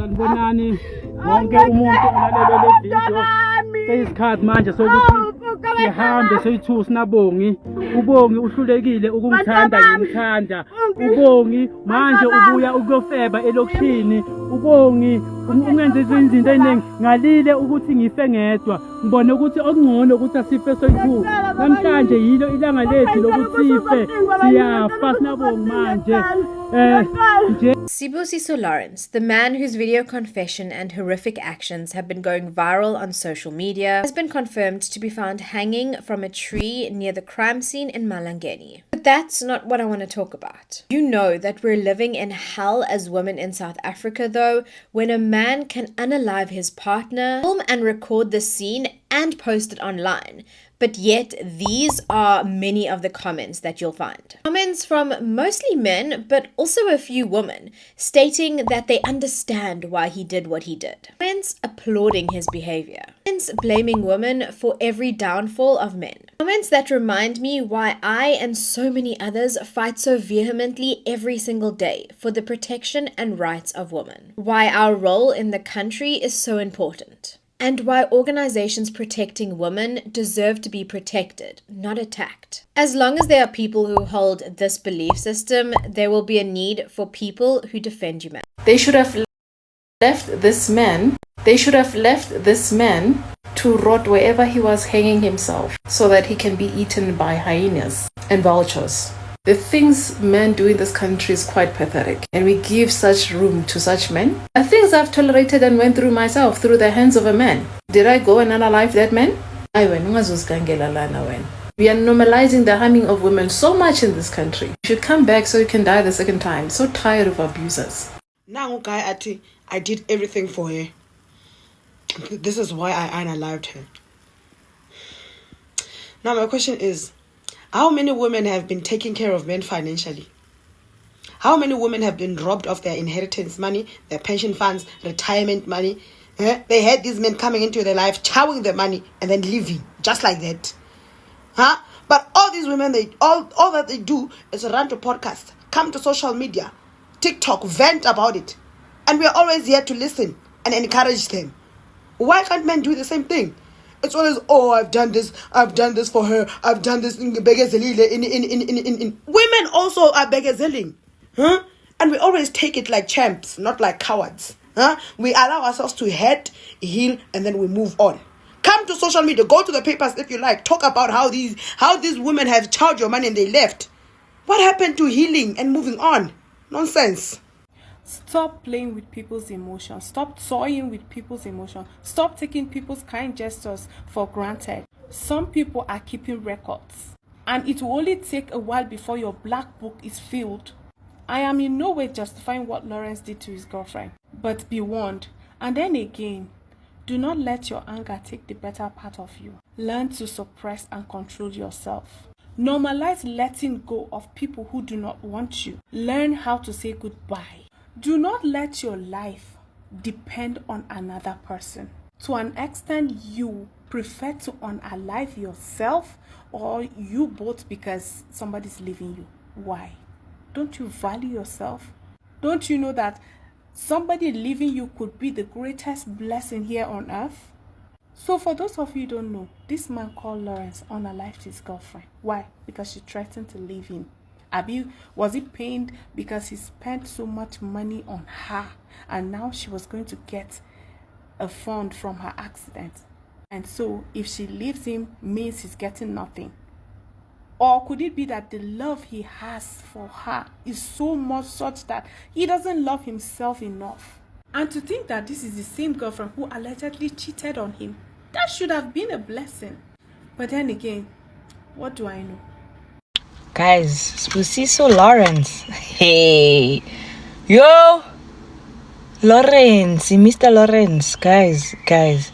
Sanibonani wonke umuntu olalele le video. Seyisikhathi manje sokuthi sihambe soyithusa nabongi. Ubongi uhlulekile ukungithanda ngimthanda. Ubongi manje ubuya ukuyofeba elokishini. Ubongi ungenze izinto eziningi ngalile ukuthi ngife ngedwa. Ngibone ukuthi okungcono ukuthi asife soyithu. Namhlanje yilo ilanga lethu lokuthi sife. Siyafa sinabongi manje. Sibusiso Lawrence, the man whose video confession and horrific actions have been going viral on social media, has been confirmed to be found hanging from a tree near the crime scene in Malangeni. But that's not what I want to talk about. You know that we're living in hell as women in South Africa, though, when a man can unalive his partner, film and record the scene and post it online. But yet, these are many of the comments that you'll find. Comments from mostly men, but also a few women, stating that they understand why he did what he did. Comments applauding his behavior. Comments blaming women for every downfall of men. Comments that remind me why I and so many others fight so vehemently every single day for the protection and rights of women. Why our role in the country is so important. And why organizations protecting women deserve to be protected, not attacked. As long as there are people who hold this belief system, there will be a need for people who defend humanity. They should have left this man. They should have left this man to rot wherever he was hanging himself, so that he can be eaten by hyenas and vultures. The things men do in this country is quite pathetic, and we give such room to such men. The things I've tolerated and went through myself through the hands of a man. Did I go and unalive that man? We are normalizing the harming of women so much in this country. You should come back so you can die the second time. So tired of abusers. Now, guy, I did everything for her. This is why I unalived her. Now, my question is, how many women have been taking care of men financially? How many women have been robbed of their inheritance money, their pension funds, retirement money? They had these men coming into their life, chowing their money, and then leaving, just like that. But all these women, all that they do is run to podcasts, come to social media, TikTok, vent about it. And we are always here to listen and encourage them. Why can't men do the same thing? It's always, oh, I've done this for her, I've done this in begezelile, in women also are begezeling. And we always take it like champs, not like cowards. We allow ourselves to hurt, heal, and then we move on. Come to social media, go to the papers if you like, talk about how these women have charged your money and they left. What happened to healing and moving on? Nonsense. Stop playing with people's emotions. Stop toying with people's emotions. Stop taking people's kind gestures for granted. Some people are keeping records, and it will only take a while before your black book is filled. I am in no way justifying what Lawrence did to his girlfriend, but be warned. And then again, do not let your anger take the better part of you. Learn to suppress and control yourself. Normalize letting go of people who do not want you. Learn how to say goodbye. Do not let your life depend on another person. To an extent, you prefer to unalive yourself, or you both because somebody's leaving you. Why? Don't you value yourself? Don't you know that somebody leaving you could be the greatest blessing here on earth? So for those of you who don't know, this man called Lawrence unalived his girlfriend. Why? Because she threatened to leave him. Was he pained because he spent so much money on her, and now she was going to get a fund from her accident? And so if she leaves him, means he's getting nothing. Or could it be that the love he has for her is so much such that he doesn't love himself enough? And to think that this is the same girlfriend who allegedly cheated on him, that should have been a blessing. But then again, what do I know? Guys, Sibusiso Lawrence. Hey. Yo. Lawrence. Mr. Lawrence. Guys.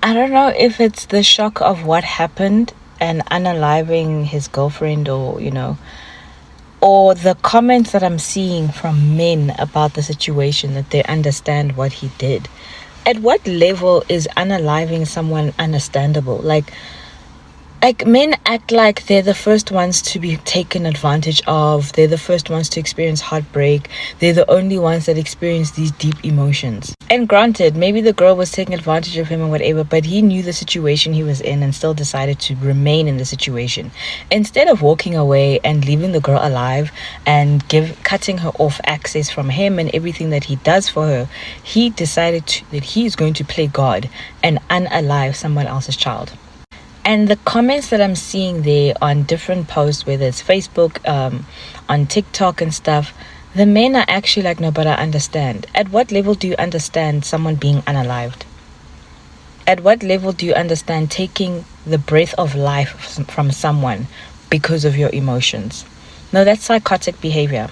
I don't know if it's the shock of what happened and unaliving his girlfriend, or, or the comments that I'm seeing from men about the situation, that they understand what he did. At what level is unaliving someone understandable? Like, like, men act like they're the first ones to be taken advantage of. They're the first ones to experience heartbreak. They're the only ones that experience these deep emotions. And granted, maybe the girl was taking advantage of him or whatever, but he knew the situation he was in and still decided to remain in the situation. Instead of walking away and leaving the girl alive and cutting her off access from him and everything that he does for her, he decided that he's going to play God and unalive someone else's child. And the comments that I'm seeing there on different posts, whether it's Facebook, on TikTok and stuff, the men are actually like, no, but I understand. At what level do you understand someone being unalived? At what level do you understand taking the breath of life from someone because of your emotions? No, that's psychotic behavior.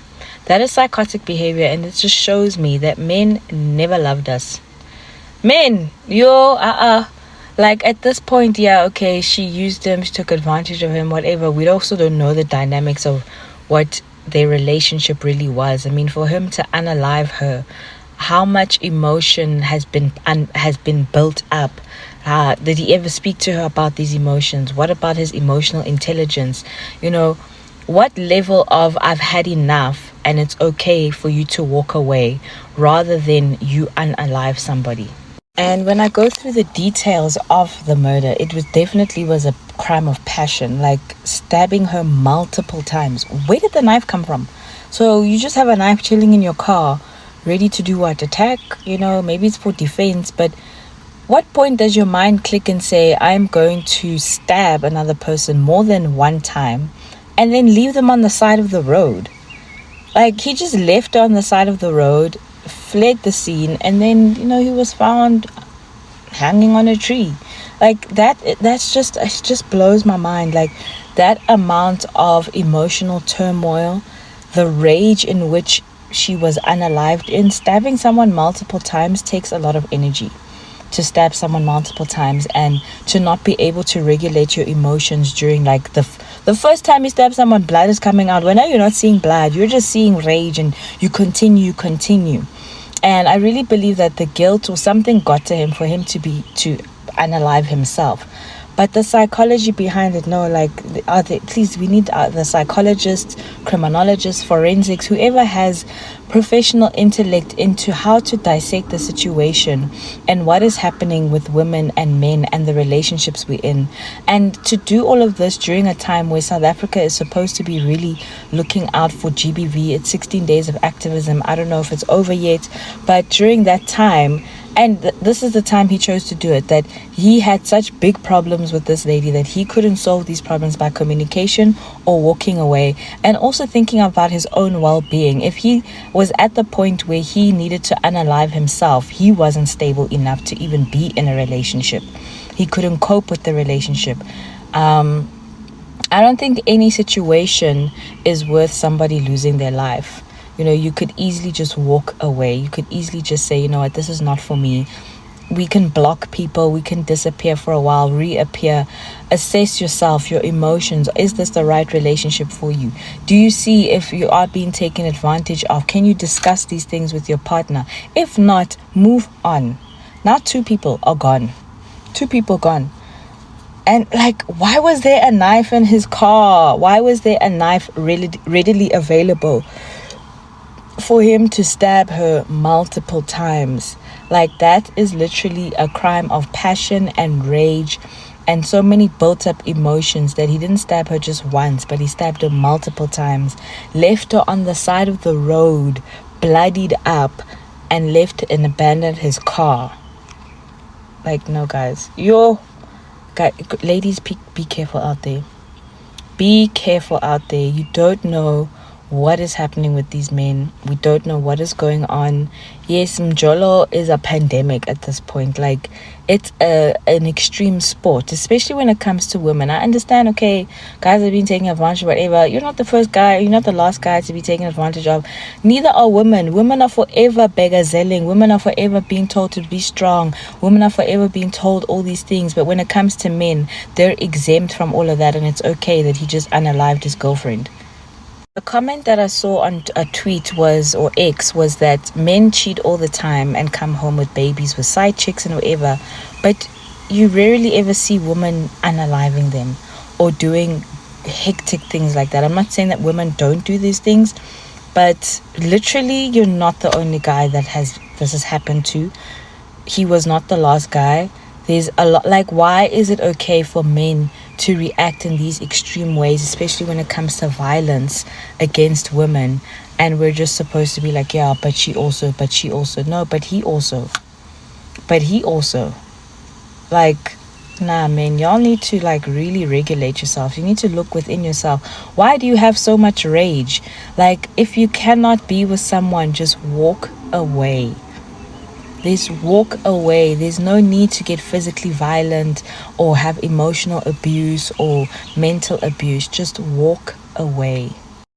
That is psychotic behavior, and it just shows me that men never loved us. Men, like, at this point, yeah, okay, she used him, she took advantage of him, whatever. We also don't know the dynamics of what their relationship really was. I mean, for him to unalive her, how much emotion has been built up? Did he ever speak to her about these emotions? What about his emotional intelligence? What level of I've had enough and it's okay for you to walk away rather than you unalive somebody? And when I go through the details of the murder, it definitely was a crime of passion, like stabbing her multiple times. Where did the knife come from? So you just have a knife chilling in your car, ready to do what? Attack? Maybe it's for defense, but what point does your mind click and say, I'm going to stab another person more than one time and then leave them on the side of the road? Like, he just left her on the side of the road, fled the scene, and then he was found hanging on a tree. Like, it just blows my mind. Like, that amount of emotional turmoil, the rage in which she was unalived in. Stabbing someone multiple times takes a lot of energy. To stab someone multiple times and to not be able to regulate your emotions during, like, the first time you stab someone, blood is coming out. When you're not seeing blood, you're just seeing rage, and you continue. And I really believe that the guilt or something got to him for him to unalive himself. But the psychology behind it, no, like, please, we need the psychologists, criminologists, forensics, whoever has professional intellect into how to dissect the situation and what is happening with women and men and the relationships we're in. And to do all of this during a time where South Africa is supposed to be really looking out for GBV. It's 16 days of activism. I don't know if it's over yet, but during that time, and this is the time he chose to do it, that he had such big problems with this lady that he couldn't solve these problems by communication or walking away, and also thinking about his own well-being. If he was at the point where he needed to unalive himself, he wasn't stable enough to even be in a relationship. He couldn't cope with the relationship. I don't think any situation is worth somebody losing their life. You could easily just walk away. You could easily just say, what, this is not for me. We can block people. We can disappear for a while, reappear. Assess yourself, your emotions. Is this the right relationship for you? Do you see if you are being taken advantage of? Can you discuss these things with your partner? If not, move on. Now 2 people are gone. 2 people gone. And, like, why was there a knife in his car? Why was there a knife readily available for him to stab her multiple times? Like, that is literally a crime of passion and rage and so many built up emotions that he didn't stab her just once, but he stabbed her multiple times, left her on the side of the road, bloodied up, and left and abandoned his car. Like, no, guys. Ladies, be careful out there. Be careful out there. You don't know what is happening with these men. We don't know what is going on. Yes, Mjolo is a pandemic at this point. Like, it's an extreme sport, especially when it comes to women. I understand, okay, guys have been taking advantage of whatever. You're not the first guy, you're not the last guy to be taken advantage of. Neither are women. Women are forever beggarzelling. Women are forever being told to be strong. Women are forever being told all these things. But when it comes to men, they're exempt from all of that, and it's okay that he just unalived his girlfriend. A comment that I saw on a tweet or X was that men cheat all the time and come home with babies with side chicks and whatever, but you rarely ever see women unaliving them. or doing hectic things like that. I'm not saying that women don't do these things, but literally you're not the only guy that this has happened to. He was not the last guy. There's a lot, like, why is it okay for men to react in these extreme ways, especially when it comes to violence against women? And we're just supposed to be like, yeah, but she also. No, but he also. Like, nah, man, y'all need to, like, really regulate yourself. You need to look within yourself. Why do you have so much rage? Like, if you cannot be with someone, just walk away. Walk away. There's no need to get physically violent or have emotional abuse or mental abuse. Just walk away.